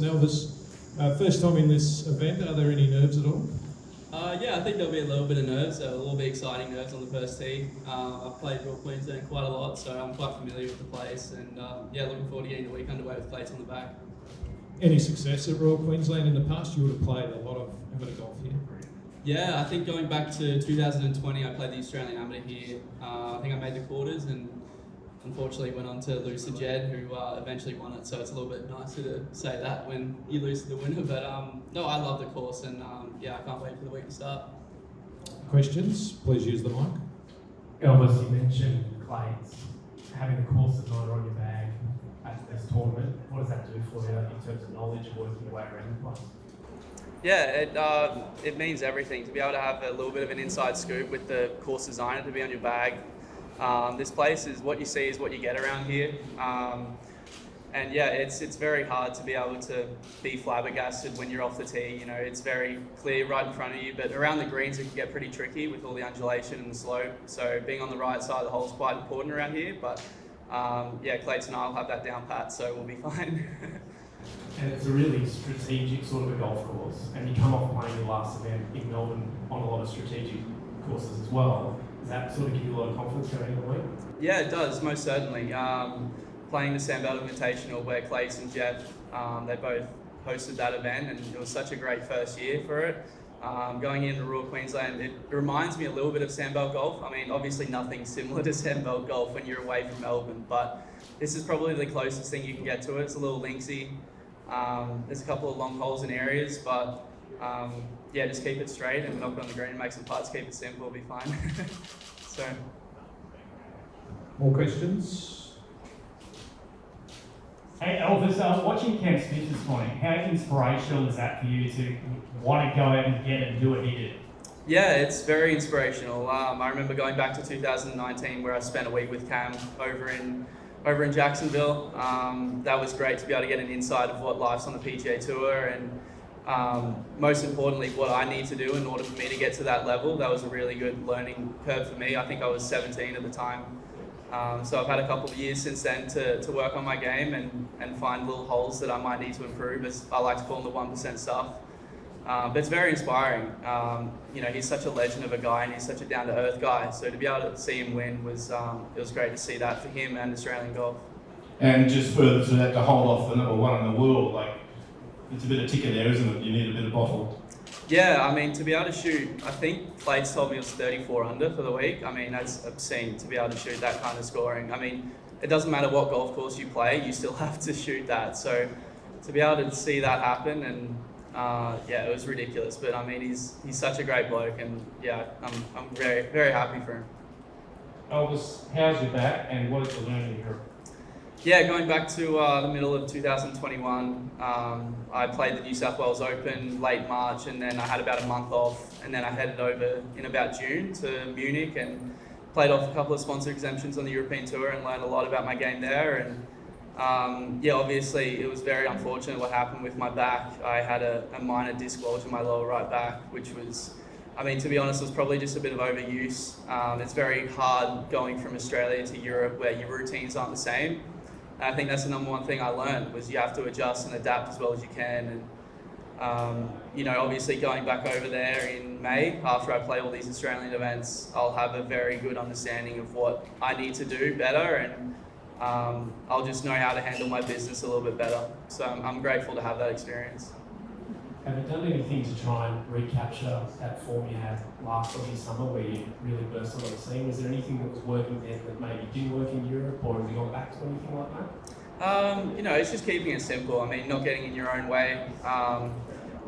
and Elvis. First time in this event, are there any nerves at all? Yeah, I think there'll be a little bit of nerves, a little bit exciting nerves on the first tee. I've played Royal Queensland quite a lot, so I'm quite familiar with the place, and yeah, looking forward to getting the week underway with plates on the back. Any success at Royal Queensland in the past? You would have played a lot of amateur golf here. Yeah, I think going back to 2020, I played the Australian amateur here. I think I made the quarters and unfortunately went on to lose to Jed, who eventually won it, so it's a little bit nicer to say that when you lose to the winner. But no, I love the course, and yeah, I can't wait for the week to start. Questions? Please use the mic. Elvis, you mentioned clays. Having the course designer on your bag at this tournament, what does that do for you in terms of knowledge of working your way around the place? Yeah, it means everything. To be able to have a little bit of an inside scoop with the course designer to be on your bag. This place is what you see is what you get around here. And yeah, it's very hard to be able to be flabbergasted when you're off the tee. You know, it's very clear right in front of you, but around the greens it can get pretty tricky with all the undulation and the slope. So being on the right side of the hole is quite important around here. But yeah, Clayton and I will have that down pat, so we'll be fine. And it's a really strategic sort of a golf course, and you come off playing your last event in Melbourne on a lot of strategic courses as well. Does that sort of give you a lot of confidence going into the week? Yeah, it does, most certainly. Playing the Sandbelt Invitational where Clace and Jeff, they both hosted that event, and it was such a great first year for it. Going into Royal Queensland, it reminds me a little bit of Sandbelt golf. I mean, obviously nothing similar to Sandbelt golf when you're away from Melbourne, but this is probably the closest thing you can get to it. It's a little linksy. There's a couple of long holes in areas, but yeah, just keep it straight and knock it on the green, make some putts, keep it simple, it'll be fine. So. More questions? Hey Elvis, watching Cam Smith this morning, how inspirational is that for you to want to go out and get and do what he did? Yeah, it's very inspirational. I remember going back to 2019 where I spent a week with Cam over in Jacksonville. That was great to be able to get an insight of what life's on the PGA Tour, and most importantly, what I need to do in order for me to get to that level. That was a really good learning curve for me. I think I was 17 at the time. So I've had a couple of years since then to work on my game and find little holes that I might need to improve, as I like to call them the 1% stuff. But it's very inspiring. You know, he's such a legend of a guy, and he's such a down-to-earth guy. So to be able to see him win was great to see that for him and Australian golf. And just further to that, to hold off the number one in the world, like, it's a bit of ticket there, isn't it? You need a bit of bottle. Yeah, I mean, to be able to shoot, I think Plates told me it was 34 under for the week. I mean, that's obscene to be able to shoot that kind of scoring. I mean, it doesn't matter what golf course you play, you still have to shoot that. So to be able to see that happen, and yeah, it was ridiculous. But I mean, he's such a great bloke, and yeah, I'm very, very happy for him. Elvis, how's your back and what did you learn in Europe? Yeah, going back to the middle of 2021, I played the New South Wales Open late March, and then I had about a month off, and then I headed over in about June to Munich and played off a couple of sponsor exemptions on the European Tour and learned a lot about my game there. And yeah, obviously it was very unfortunate what happened with my back. I had a minor disc bulge in my lower right back, which was, I mean, to be honest, it was probably just a bit of overuse. It's very hard going from Australia to Europe where your routines aren't the same. And I think that's the number one thing I learned, was you have to adjust and adapt as well as you can. And you know, obviously going back over there in May, after I play all these Australian events, I'll have a very good understanding of what I need to do better, and I'll just know how to handle my business a little bit better. So I'm grateful to have that experience. Have you done anything to try and recapture that form you had last summer where you really burst onto the scene? Was there anything that was working there that maybe didn't work in Europe, or have you gone back to anything like that? You know, it's just keeping it simple. I mean, not getting in your own way.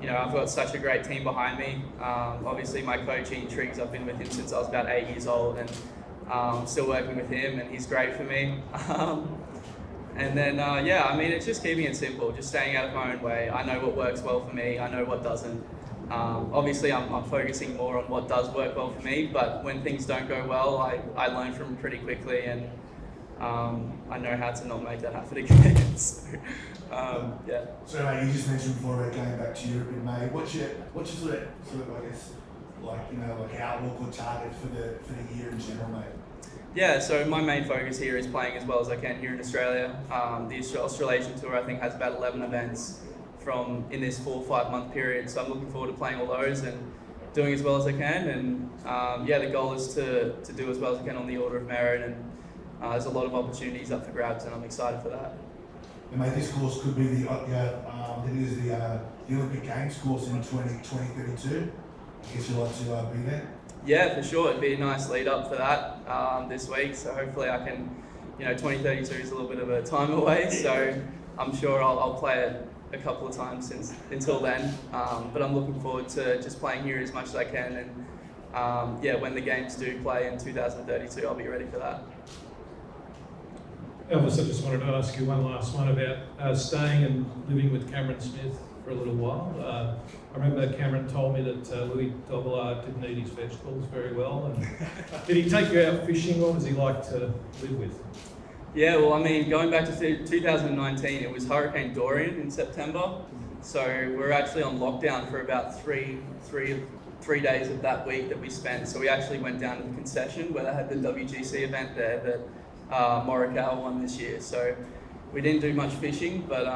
You know, I've got such a great team behind me. Obviously, my coach, Ian Triggs, I've been with him since I was about 8 years old, and still working with him, and he's great for me. And then, yeah, I mean, it's just keeping it simple, just staying out of my own way. I know what works well for me, I know what doesn't. Obviously, I'm focusing more on what does work well for me, but when things don't go well, I learn from them pretty quickly, and I know how to not make that happen again. So, yeah. So, mate, you just mentioned before about going back to Europe in May. What's your sort of, I guess, like, you know, like outlook or target for the year in general, mate? Yeah, so my main focus here is playing as well as I can here in Australia. The Australasian Tour, I think, has about 11 events, from in this 4 or 5 month period. So I'm looking forward to playing all those and doing as well as I can. And the goal is to do as well as I can on the order of merit. And there's a lot of opportunities up for grabs, and I'm excited for that. And mate, this course could be the Olympic Games course in 2032. I guess you'd like to be there. Yeah, for sure. It'd be a nice lead up for that this week. So hopefully I can, 2032 is a little bit of a time away. So I'm sure I'll play it a couple of times until then. But I'm looking forward to just playing here as much as I can. And when the games do play in 2032, I'll be ready for that. Elvis, I just wanted to ask you one last one about staying and living with Cameron Smith for a little while. I remember Cameron told me that Louis Dobbelard didn't eat his vegetables very well. And did he take you out fishing? What was he like to live with? Yeah, well, I mean, going back to 2019, it was Hurricane Dorian in September. So we were actually on lockdown for about three days of that week that we spent. So we actually went down to the concession where they had the WGC event there that Morikawa won this year. So we didn't do much fishing, but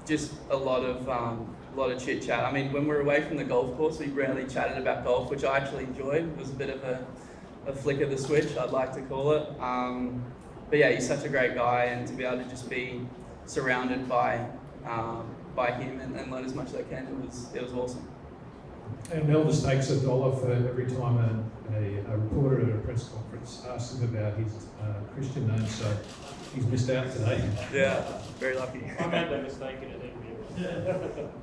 just a lot of chit chat. I mean, when we were away from the golf course, we rarely chatted about golf, which I actually enjoyed. It was a bit of a flick of the switch, I'd like to call it. But yeah, he's such a great guy, and to be able to just be surrounded by him and learn as much as I can, it was awesome. And Elvis takes $1 for every time a reporter at a press conference asks him about his Christian name, so he's missed out today. Yeah, very lucky. I made that mistake in an interview.